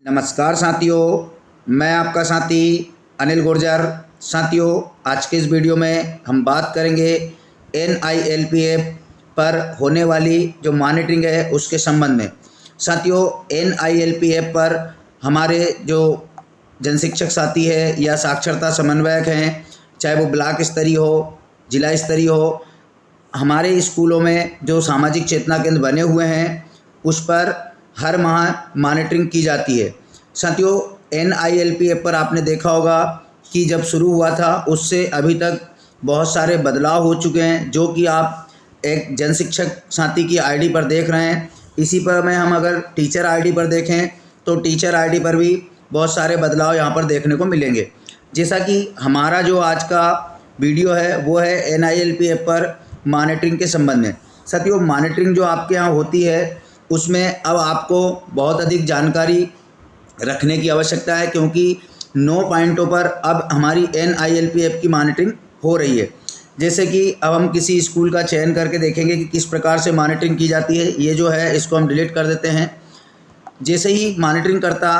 नमस्कार साथियों, मैं आपका साथी अनिल गुर्जर। साथियों, आज के इस वीडियो में हम बात करेंगे NILPF पर होने वाली जो मॉनिटरिंग है उसके संबंध में। साथियों, NILPF पर हमारे जो जनशिक्षक साथी है या साक्षरता समन्वयक हैं, चाहे वो ब्लॉक स्तरीय हो, जिला स्तरीय हो, हमारे स्कूलों में जो सामाजिक चेतना केंद्र बने हुए हैं उस पर हर माह मॉनिटरिंग की जाती है। साथियों, NILPF पर आपने देखा होगा कि जब शुरू हुआ था उससे अभी तक बहुत सारे बदलाव हो चुके हैं, जो कि आप एक जनशिक्षक साथी की आईडी पर देख रहे हैं। इसी पर में हम अगर टीचर आईडी पर देखें तो टीचर आईडी पर भी बहुत सारे बदलाव यहाँ पर देखने को मिलेंगे। जैसा कि हमारा जो आज का वीडियो है वो है NILPF पर मॉनिटरिंग के संबंध में। साथियों, मॉनिटरिंग जो आपके यहाँ होती है उसमें अब आपको बहुत अधिक जानकारी रखने की आवश्यकता है, क्योंकि 9 पॉइंटों पर अब हमारी NILPF की मॉनिटरिंग हो रही है। जैसे कि अब हम किसी स्कूल का चयन करके देखेंगे कि किस प्रकार से मॉनिटरिंग की जाती है। ये जो है इसको हम डिलीट कर देते हैं। जैसे ही मॉनिटरिंग करता,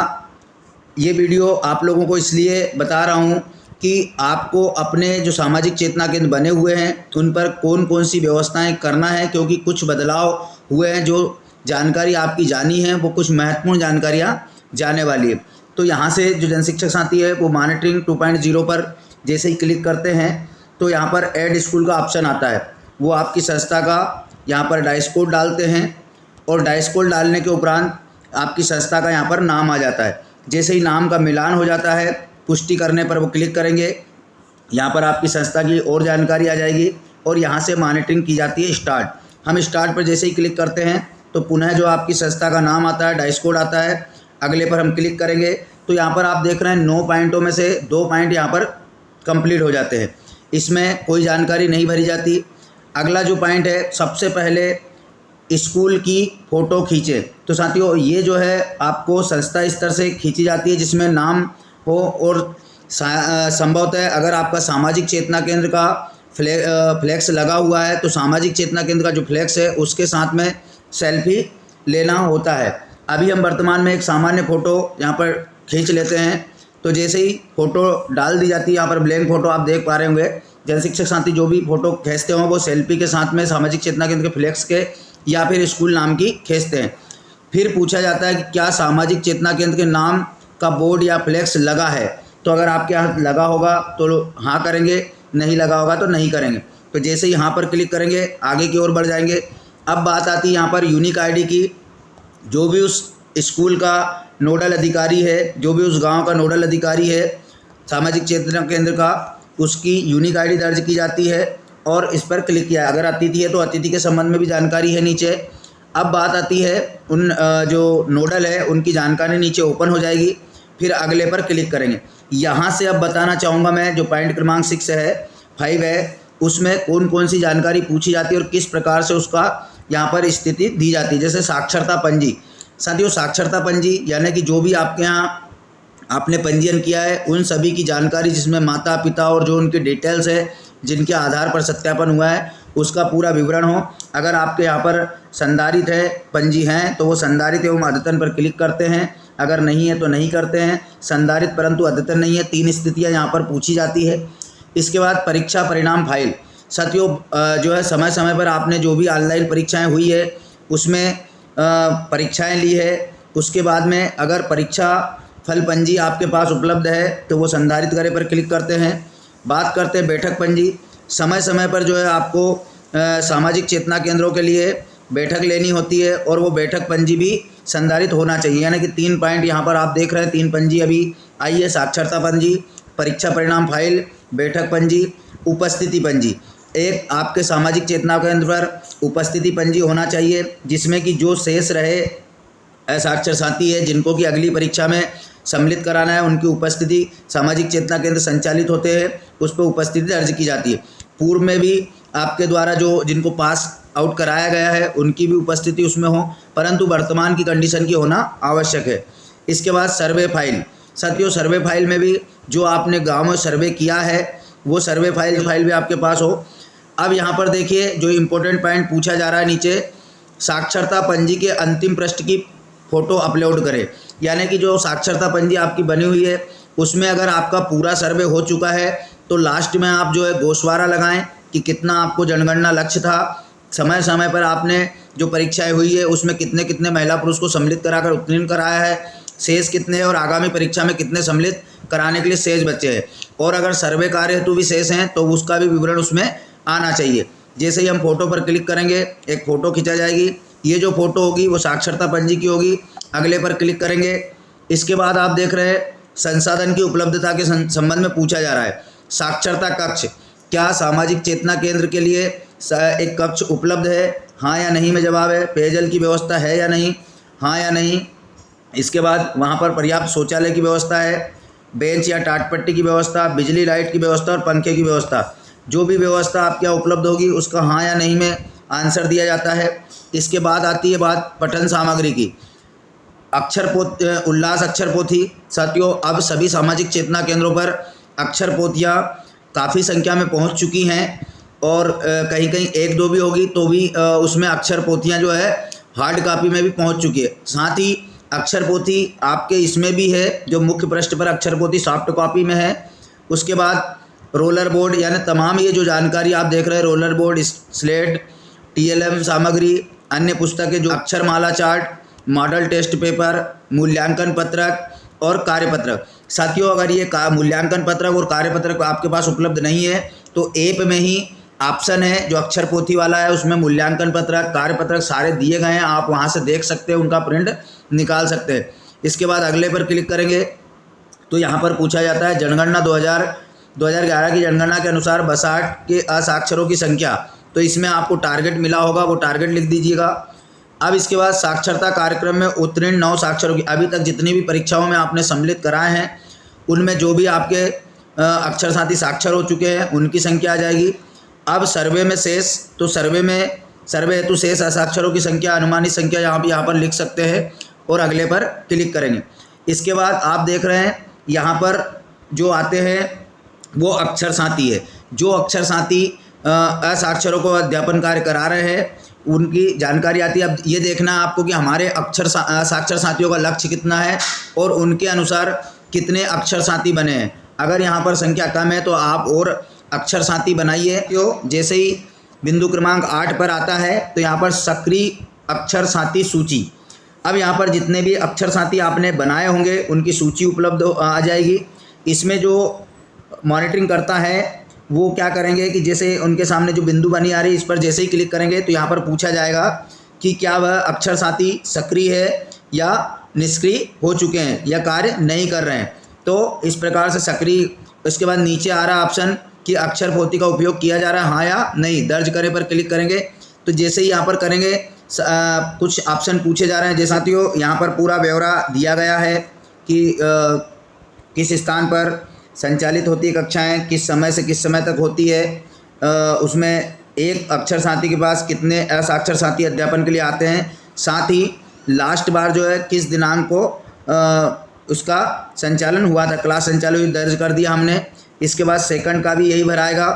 ये वीडियो आप लोगों को इसलिए बता रहा हूँ कि आपको अपने जो सामाजिक चेतना केंद्र बने हुए हैं उन पर कौन कौन सी व्यवस्थाएं करना है, क्योंकि कुछ बदलाव हुए हैं। जो जानकारी आपकी जानी है वो कुछ महत्वपूर्ण जानकारियाँ जाने वाली है। तो यहाँ से जो जनशिक्षक साथी है वो मॉनिटरिंग 2.0 पर जैसे ही क्लिक करते हैं तो यहाँ पर ऐड स्कूल का ऑप्शन आता है। वो आपकी संस्था का यहाँ पर डाइस कोड डालते हैं और डाइस कोड डालने के उपरांत आपकी संस्था का यहाँ पर नाम आ जाता है। जैसे ही नाम का मिलान हो जाता है, पुष्टि करने पर वो क्लिक करेंगे, यहाँ पर आपकी संस्था की और जानकारी आ जाएगी और यहाँ से मॉनिटरिंग की जाती है स्टार्ट। हम स्टार्ट पर जैसे ही क्लिक करते हैं तो पुनः जो आपकी संस्था का नाम आता है, डाइस कोड आता है, अगले पर हम क्लिक करेंगे तो यहाँ पर आप देख रहे हैं 9 पॉइंटों में से 2 पॉइंट यहाँ पर कंप्लीट हो जाते हैं। इसमें कोई जानकारी नहीं भरी जाती। अगला जो पॉइंट है, सबसे पहले स्कूल की फ़ोटो खींचे। तो साथियों, ये जो है आपको संस्था स्तर से खींची जाती है जिसमें नाम हो और संभवतः अगर आपका सामाजिक चेतना केंद्र का फ्लैक्स लगा हुआ है तो सामाजिक चेतना केंद्र का जो फ्लैक्स है उसके साथ में सेल्फी लेना होता है। अभी हम वर्तमान में एक सामान्य फ़ोटो यहाँ पर खींच लेते हैं। तो जैसे ही फ़ोटो डाल दी जाती है, यहाँ पर ब्लैंक फ़ोटो आप देख पा रहे होंगे। जनशिक्षक साथी जो भी फ़ोटो खींचते हों वो सेल्फी के साथ में सामाजिक चेतना केंद्र के फ्लैक्स के या फिर स्कूल नाम की खींचते हैं। फिर पूछा जाता है कि क्या सामाजिक चेतना केंद्र के नाम का बोर्ड या फ्लैक्स लगा है। तो अगर आपके यहाँ लगा होगा तो हाँ करेंगे, नहीं लगा होगा तो नहीं करेंगे। तो जैसे ही यहाँ पर क्लिक करेंगे आगे की ओर बढ़ जाएंगे। अब बात आती है यहाँ पर यूनिक आईडी की। जो भी उस स्कूल का नोडल अधिकारी है, जो भी उस गांव का नोडल अधिकारी है सामाजिक चेतना केंद्र का, उसकी यूनिक आईडी दर्ज की जाती है और इस पर क्लिक किया। अगर अतिथि है तो अतिथि के संबंध में भी जानकारी है नीचे। अब बात आती है उन जो नोडल है उनकी जानकारी नीचे ओपन हो जाएगी। फिर अगले पर क्लिक करेंगे। यहाँ से अब बताना चाहूँगा मैं, जो पॉइंट क्रमांक 5 है उसमें कौन कौन सी जानकारी पूछी जाती है और किस प्रकार से उसका यहाँ पर स्थिति दी जाती है। जैसे साक्षरता पंजी। साथियों, साक्षरता पंजी यानी कि जो भी आपके यहाँ आपने पंजीयन किया है उन सभी की जानकारी, जिसमें माता पिता और जो उनके डिटेल्स है जिनके आधार पर सत्यापन हुआ है उसका पूरा विवरण हो। अगर आपके यहाँ पर संधारित है पंजी हैं तो वो संधारित एवं अद्यतन पर क्लिक करते हैं, अगर नहीं है तो नहीं करते हैं। संधारित परंतु अद्यतन नहीं है, 3 स्थितियाँ यहाँ पर पूछी जाती है। इसके बाद परीक्षा परिणाम फाइल। साथियों, जो है समय समय पर आपने जो भी ऑनलाइन परीक्षाएं हुई है उसमें परीक्षाएं ली है, उसके बाद में अगर परीक्षा फल पंजी आपके पास उपलब्ध है तो वो संधारित करें पर क्लिक करते हैं। बात करते हैं बैठक पंजी। समय समय पर जो है आपको सामाजिक चेतना केंद्रों के लिए बैठक लेनी होती है और वो बैठक पंजी भी संधारित होना चाहिए। यानी कि 3 पॉइंट यहाँ पर आप देख रहे हैं, 3 पंजी अभी आई है। साक्षरता पंजी, परीक्षा परिणाम फाइल, बैठक पंजी, उपस्थिति पंजी। एक आपके सामाजिक चेतना केंद्र पर उपस्थिति पंजी होना चाहिए जिसमें कि जो शेष रहे असाक्षर साथी है जिनको कि अगली परीक्षा में सम्मिलित कराना है उनकी उपस्थिति सामाजिक चेतना केंद्र संचालित होते हैं उस पर उपस्थिति दर्ज की जाती है। पूर्व में भी आपके द्वारा जो जिनको पास आउट कराया गया है उनकी भी उपस्थिति उसमें हो, परंतु वर्तमान की कंडीशन की होना आवश्यक है। इसके बाद सर्वे फाइल। साथियों, सर्वे फाइल में भी जो आपने गाँव में सर्वे किया है वो सर्वे फाइल भी आपके पास हो। अब यहाँ पर देखिए जो इम्पोर्टेंट पॉइंट पूछा जा रहा है नीचे, साक्षरता पंजी के अंतिम पृष्ठ की फ़ोटो अपलोड करें। यानी कि जो साक्षरता पंजी आपकी बनी हुई है उसमें अगर आपका पूरा सर्वे हो चुका है तो लास्ट में आप जो है गोशवारा लगाएं कि कितना आपको जनगणना लक्ष्य था, समय समय पर आपने जो परीक्षाएं हुई है उसमें कितने कितने महिला पुरुष को सम्मिलित कराकर उत्तीर्ण कराया है, शेष कितने हैं और आगामी परीक्षा में कितने सम्मिलित कराने के लिए शेष बचे हैं, और अगर सर्वे कार्य हेतु भी शेष हैं तो उसका भी विवरण उसमें आना चाहिए। जैसे ही हम फोटो पर क्लिक करेंगे एक फ़ोटो खींचा जाएगी, ये जो फ़ोटो होगी वो साक्षरता पंजी की होगी। अगले पर क्लिक करेंगे। इसके बाद आप देख रहे हैं संसाधन की उपलब्धता के संबंध में पूछा जा रहा है, साक्षरता कक्ष क्या सामाजिक चेतना केंद्र के लिए एक कक्ष उपलब्ध है, हाँ या नहीं में जवाब है। पेयजल की व्यवस्था है या नहीं, हाँ या नहीं। इसके बाद वहाँ पर पर्याप्त शौचालय की व्यवस्था है, बेंच या टाटपट्टी की व्यवस्था, बिजली लाइट की व्यवस्था और पंखे की व्यवस्था, जो भी व्यवस्था आपके यहाँ उपलब्ध होगी उसका हाँ या नहीं में आंसर दिया जाता है। इसके बाद आती है बात पठन सामग्री की। उल्लास अक्षर पोथी। साथियों अब सभी सामाजिक चेतना केंद्रों पर अक्षर पोथियाँ काफ़ी संख्या में पहुंच चुकी हैं और कहीं कहीं एक दो भी होगी तो भी उसमें अक्षर पोथियाँ जो है हार्ड कॉपी में भी पहुंच चुकी है। साथ ही अक्षर पोथी आपके इसमें भी है, जो मुख्य पृष्ठ पर अक्षर पोथी सॉफ्ट कॉपी में है। उसके बाद रोलर बोर्ड, यानी तमाम ये जो जानकारी आप देख रहे हैं, रोलर बोर्ड, स्लेट, TLM सामग्री, अन्य पुस्तकें जो अक्षरमाला चार्ट, मॉडल टेस्ट पेपर, मूल्यांकन पत्रक और कार्यपत्रक। साथियों अगर ये मूल्यांकन पत्रक और कार्यपत्रक आपके पास उपलब्ध नहीं है तो ऐप में ही ऑप्शन है जो अक्षर पोथी वाला है, उसमें मूल्यांकन पत्रक, कार्यपत्रक सारे दिए गए हैं, आप वहां से देख सकते हैं, उनका प्रिंट निकाल सकते हैं। इसके बाद अगले पर क्लिक करेंगे तो यहाँ पर पूछा जाता है जनगणना 2011 की जनगणना के अनुसार बसाहट के असाक्षरों की संख्या, तो इसमें आपको टारगेट मिला होगा, वो टारगेट लिख दीजिएगा। अब इसके बाद साक्षरता कार्यक्रम में उत्तीर्ण 9 साक्षरों की, अभी तक जितनी भी परीक्षाओं में आपने सम्मिलित कराए हैं उनमें जो भी आपके अक्षर साथी साक्षर हो चुके हैं उनकी संख्या आ जाएगी। अब सर्वे में शेष, तो सर्वे हेतु शेष असाक्षरों की संख्या, अनुमानित संख्या यहाँ पर लिख सकते हैं और अगले पर क्लिक करेंगे। इसके बाद आप देख रहे हैं यहाँ पर जो आते हैं वो अक्षर साथी है। जो अक्षर साथी असाक्षरों को अध्यापन कार्य करा रहे हैं उनकी जानकारी आती है। अब ये देखना है आपको कि हमारे साक्षर साथियों का लक्ष्य कितना है और उनके अनुसार कितने अक्षर साथी बने हैं। अगर यहाँ पर संख्या कम है तो आप और अक्षर साथी बनाइए। तो जैसे ही बिंदु क्रमांक 8 पर आता है तो यहाँ पर सक्रिय अक्षर साथी सूची, अब यहाँ पर जितने भी अक्षर साथी आपने बनाए होंगे उनकी सूची उपलब्ध आ जाएगी। इसमें जो मॉनिटरिंग करता है वो क्या करेंगे कि जैसे उनके सामने जो बिंदु बनी आ रही है इस पर जैसे ही क्लिक करेंगे तो यहाँ पर पूछा जाएगा कि क्या वह अक्षर साथी सक्रिय है या निष्क्रिय हो चुके हैं या कार्य नहीं कर रहे हैं। तो इस प्रकार से सक्रिय, इसके बाद नीचे आ रहा ऑप्शन कि अक्षर पोथी का उपयोग किया जा रहा है हाँ या नहीं, दर्ज करें पर क्लिक करेंगे तो जैसे ही यहाँ पर करेंगे कुछ ऑप्शन पूछे जा रहे हैं। जैसे साथियों यहाँ पर पूरा ब्यौरा दिया गया है कि किस स्थान पर संचालित होती है कक्षाएं, किस समय से किस समय तक होती है, उसमें एक अक्षर साथी के पास कितने असाक्षर साथी अध्यापन के लिए आते हैं, साथ ही लास्ट बार जो है किस दिनांक को उसका संचालन हुआ था, क्लास संचालन हुई, दर्ज कर दिया हमने। इसके बाद सेकंड का भी यही भराएगा।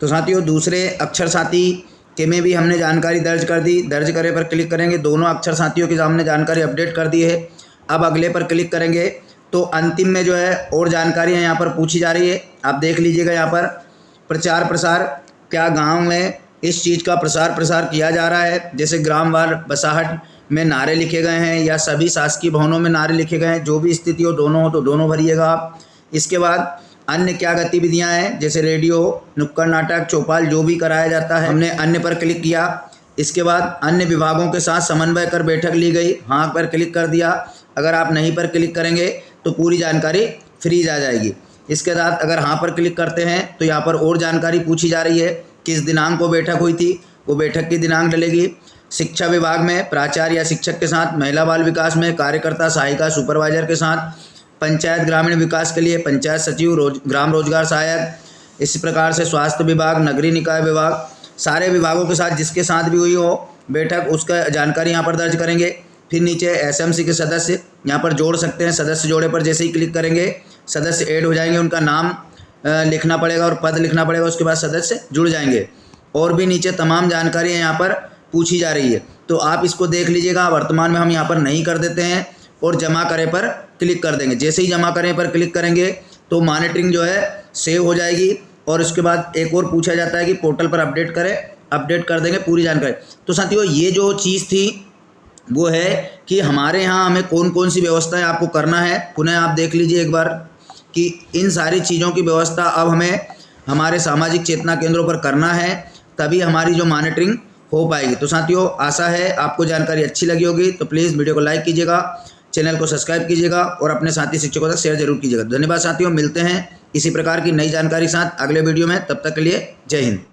तो साथियों दूसरे अक्षर साथी के में भी हमने जानकारी दर्ज कर दी, दर्ज करे पर क्लिक करेंगे, दोनों अक्षर साथियों की हमने जानकारी अपडेट कर दी है। अब अगले पर क्लिक करेंगे तो अंतिम में जो है और जानकारियाँ यहाँ पर पूछी जा रही है, आप देख लीजिएगा। यहाँ पर प्रचार प्रसार, क्या गांव में इस चीज़ का प्रसार किया जा रहा है, जैसे ग्रामवार बसाहट में नारे लिखे गए हैं या सभी शासकीय भवनों में नारे लिखे गए हैं, जो भी स्थिति हो दोनों हो तो दोनों भरिएगा आप। इसके बाद अन्य क्या गतिविधियां हैं, जैसे रेडियो, नुक्कड़ नाटक, चौपाल जो भी कराया जाता है, हमने अन्य पर क्लिक किया। इसके बाद अन्य विभागों के साथ समन्वय कर बैठक ली गई, हाँ पर क्लिक कर दिया। अगर आप नहीं पर क्लिक करेंगे तो पूरी जानकारी फ्रीज आ जाएगी। इसके बाद अगर हाँ पर क्लिक करते हैं तो यहाँ पर और जानकारी पूछी जा रही है, किस दिनांक को बैठक हुई थी, वो बैठक की दिनांक डलेगी। शिक्षा विभाग में प्राचार्य या शिक्षक के साथ, महिला बाल विकास में कार्यकर्ता सहायिका सुपरवाइजर के साथ, पंचायत ग्रामीण विकास के लिए पंचायत सचिव, ग्राम रोजगार सहायक। इसी प्रकार से स्वास्थ्य विभाग, नगरीय निकाय विभाग, सारे विभागों के साथ जिसके साथ भी हुई हो बैठक उसका जानकारी यहाँ पर दर्ज करेंगे। फिर नीचे SMC के सदस्य यहाँ पर जोड़ सकते हैं, सदस्य जोड़े पर जैसे ही क्लिक करेंगे सदस्य ऐड हो जाएंगे, उनका नाम लिखना पड़ेगा और पद लिखना पड़ेगा, उसके बाद सदस्य जुड़ जाएंगे। और भी नीचे तमाम जानकारियाँ यहाँ पर पूछी जा रही है। तो आप इसको देख लीजिएगा। वर्तमान में हम यहाँ पर नहीं कर देते हैं और जमा करें पर क्लिक कर देंगे। जैसे ही जमा करें पर क्लिक करेंगे तो मॉनिटरिंग जो है सेव हो जाएगी और उसके बाद एक और पूछा जाता है कि पोर्टल पर अपडेट करें, अपडेट कर देंगे पूरी जानकारी। तो साथियों ये जो चीज़ थी वो है कि हमारे यहाँ हमें कौन कौन सी व्यवस्थाएं आपको करना है। पुनः आप देख लीजिए एक बार कि इन सारी चीज़ों की व्यवस्था अब हमें हमारे सामाजिक चेतना केंद्रों पर करना है, तभी हमारी जो मॉनिटरिंग हो पाएगी। तो साथियों आशा है आपको जानकारी अच्छी लगी होगी। तो प्लीज़ वीडियो को लाइक कीजिएगा, चैनल को सब्सक्राइब कीजिएगा और अपने साथी शिक्षकों तक शेयर जरूर कीजिएगा। धन्यवाद साथियों, मिलते हैं इसी प्रकार की नई जानकारी साथ अगले वीडियो में। तब तक के लिए जय हिंद।